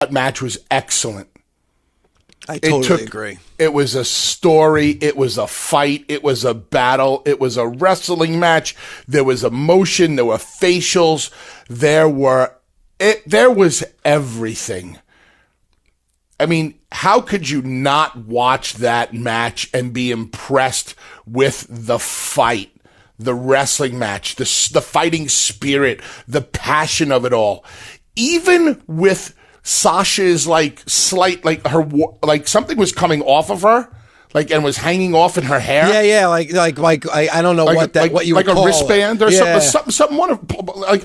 that match was excellent. I totally agree. It was a story. It was a fight. It was a battle. It was a wrestling match. There was emotion. There were facials. There was everything. I mean, how could you not watch that match and be impressed with the fight, the wrestling match, the fighting spirit, the passion of it all? Even with Sasha's something was coming off of her, and was hanging off in her hair. Yeah, I don't know what you would call a wristband or yeah. something.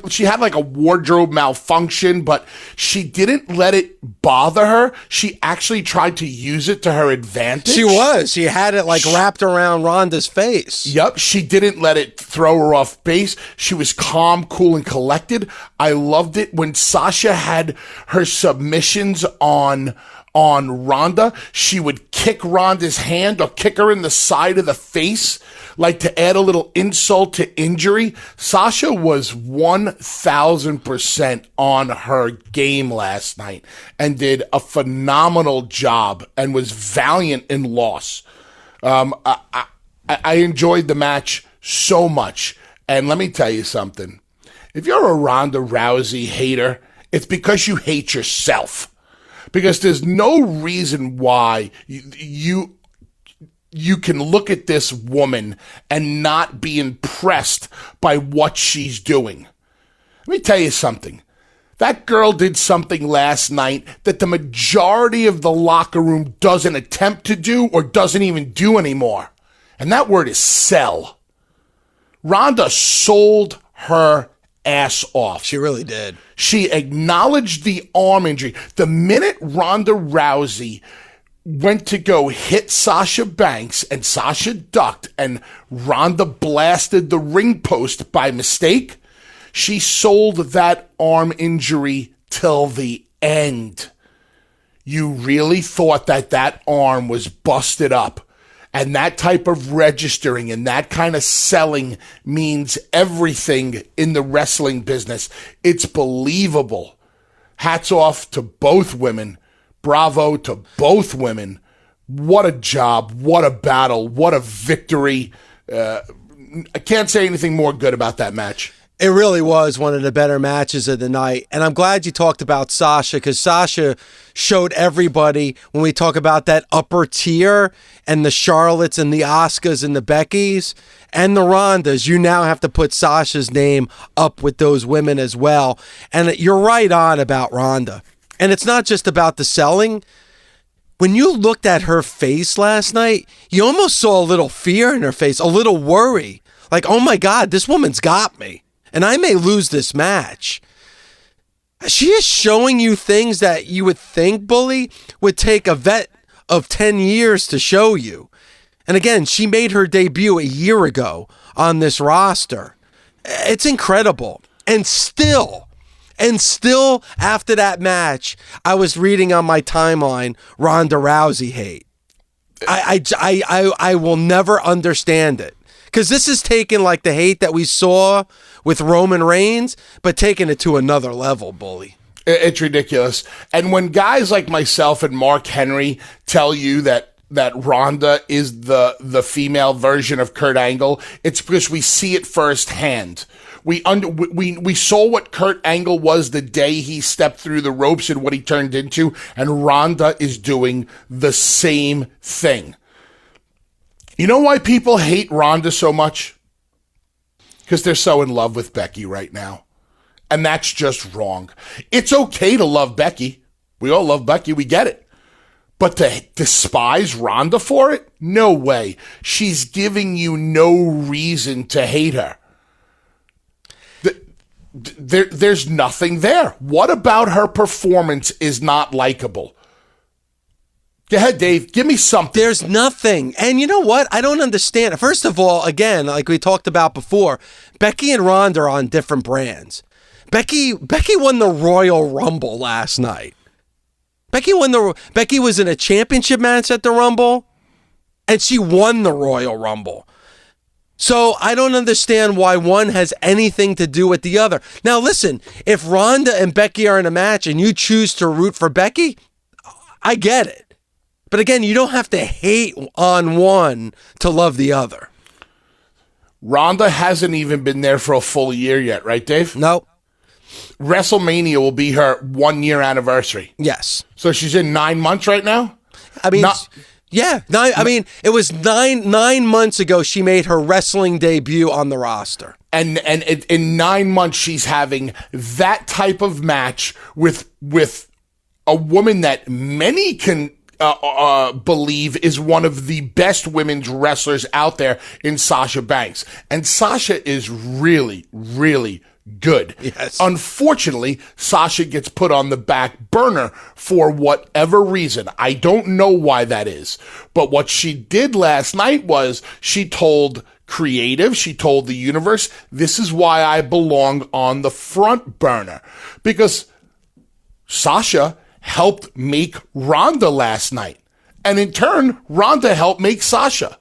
She had a wardrobe malfunction, but she didn't let it bother her. She actually tried to use it to her advantage. She had it wrapped around Ronda's face. Yep, she didn't let it throw her off base. She was calm, cool, and collected. I loved it when Sasha had her submissions on Ronda. She would kick Ronda's hand or kick her in the side of the face, to add a little insult to injury. Sasha was 1,000% on her game last night and did a phenomenal job and was valiant in loss. I enjoyed the match so much. And let me tell you something. If you're a Ronda Rousey hater, it's because you hate yourself. Because there's no reason why you can look at this woman and not be impressed by what she's doing. Let me tell you something. That girl did something last night that the majority of the locker room doesn't attempt to do or doesn't even do anymore. And that word is sell. Ronda sold her ass off. She really did. She acknowledged the arm injury. The minute Ronda Rousey went to go hit Sasha Banks and Sasha ducked and Ronda blasted the ring post by mistake, she sold that arm injury till the end. You really thought that arm was busted up. And that type of registering and that kind of selling means everything in the wrestling business. It's believable. Hats off to both women. Bravo to both women. What a job. What a battle. What a victory. I can't say anything more good about that match. It really was one of the better matches of the night. And I'm glad you talked about Sasha, because Sasha showed everybody, when we talk about that upper tier and the Charlottes and the Asukas and the Beckys and the Rondas, you now have to put Sasha's name up with those women as well. And you're right on about Ronda. And it's not just about the selling. When you looked at her face last night, you almost saw a little fear in her face, a little worry. Oh my God, this woman's got me. And I may lose this match. She is showing you things that you would think, Bully, would take a vet of 10 years to show you. And again, she made her debut a year ago on this roster. It's incredible. And still after that match, I was reading on my timeline Ronda Rousey hate. I will never understand it. Because this is taking the hate that we saw with Roman Reigns, but taking it to another level, Bully. It's ridiculous. And when guys like myself and Mark Henry tell you that Ronda is the female version of Kurt Angle, it's because we see it firsthand. We saw what Kurt Angle was the day he stepped through the ropes and what he turned into, and Ronda is doing the same thing. You know why people hate Ronda so much? Because they're so in love with Becky right now. And that's just wrong. It's okay to love Becky. We all love Becky. We get it. But to despise Ronda for it? No way. She's giving you no reason to hate her. There's nothing there. What about her performance is not likable? Go ahead, Dave. Give me something. There's nothing. And you know what? I don't understand. First of all, again, like we talked about before, Becky and Ronda are on different brands. Becky won the Royal Rumble last night. Becky was in a championship match at the Rumble, and she won the Royal Rumble. So I don't understand why one has anything to do with the other. Now listen, if Ronda and Becky are in a match and you choose to root for Becky, I get it. But again, you don't have to hate on one to love the other. Ronda hasn't even been there for a full year yet, right, Dave? No. WrestleMania will be her 1 year anniversary. Yes. So she's in 9 months right now? I mean, it was nine months ago she made her wrestling debut on the roster. And in 9 months, she's having that type of match with a woman that many can believe is one of the best women's wrestlers out there in Sasha Banks. And Sasha is really, really good. Yes. Unfortunately, Sasha gets put on the back burner for whatever reason. I don't know why that is. But what she did last night was she told Creative, she told the universe, this is why I belong on the front burner. Because Sasha helped make Ronda last night. And in turn, Ronda helped make Sasha.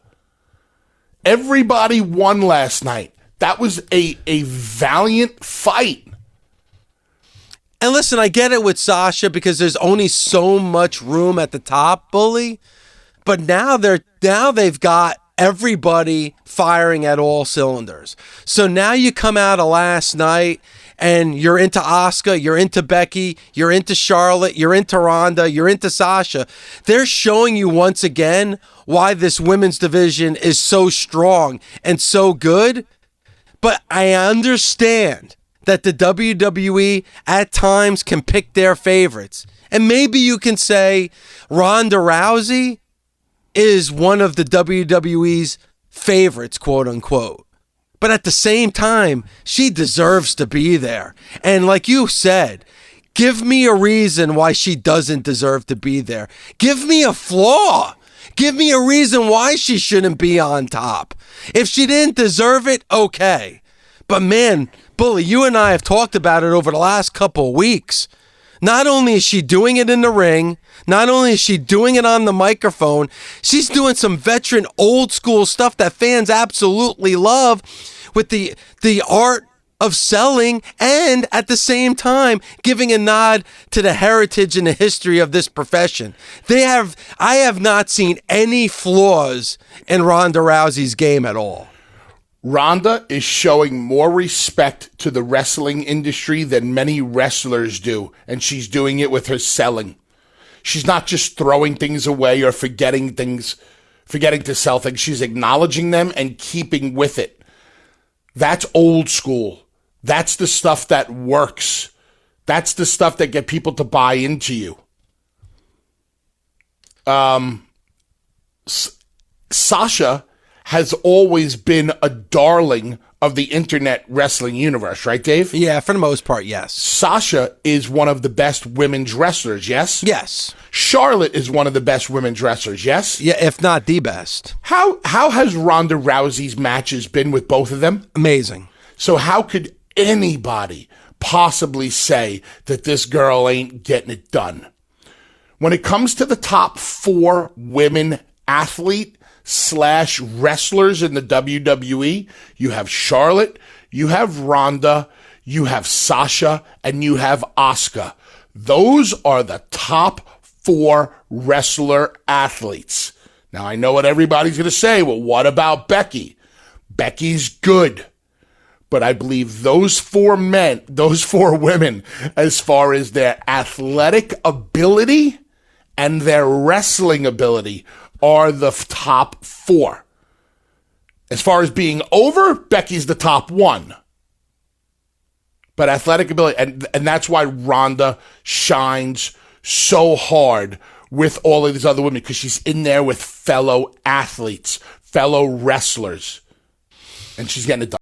Everybody won last night. That was a valiant fight. And listen, I get it with Sasha because there's only so much room at the top, Bully. But now they've got everybody firing at all cylinders. So now you come out of last night and you're into Asuka, you're into Becky, you're into Charlotte, you're into Ronda, you're into Sasha. They're showing you once again why this women's division is so strong and so good. But I understand that the WWE at times can pick their favorites. And maybe you can say Ronda Rousey is one of the WWE's favorites, quote unquote. But at the same time, she deserves to be there. And like you said, give me a reason why she doesn't deserve to be there. Give me a flaw. Give me a reason why she shouldn't be on top. If she didn't deserve it, okay. But man, Bully, you and I have talked about it over the last couple of weeks. Not only is she doing it in the ring, not only is she doing it on the microphone, she's doing some veteran old school stuff that fans absolutely love with the art of selling and at the same time giving a nod to the heritage and the history of this profession. I have not seen any flaws in Ronda Rousey's game at all. Ronda is showing more respect to the wrestling industry than many wrestlers do, and she's doing it with her selling. She's not just throwing things away or forgetting to sell things. She's acknowledging them and keeping with it. That's old school. That's the stuff that works. That's the stuff that get people to buy into you. Sasha has always been a darling of the internet wrestling universe, right, Dave? Yeah, for the most part, yes. Sasha is one of the best women's wrestlers, yes? Yes. Charlotte is one of the best women's wrestlers, yes? Yeah, if not the best. How has Ronda Rousey's matches been with both of them? Amazing. So how could anybody possibly say that this girl ain't getting it done? When it comes to the top 4 women athlete / wrestlers in the WWE, you have Charlotte, you have Ronda, you have Sasha, and you have Asuka. Those are the top 4 wrestler athletes. Now, I know what everybody's going to say. Well, what about Becky? Becky's good. But I believe those 4 women, as far as their athletic ability and their wrestling ability, are the top 4. As far as being over, Becky's the top 1. But athletic ability, and that's why Ronda shines so hard with all of these other women, because she's in there with fellow athletes, fellow wrestlers, and she's getting it done.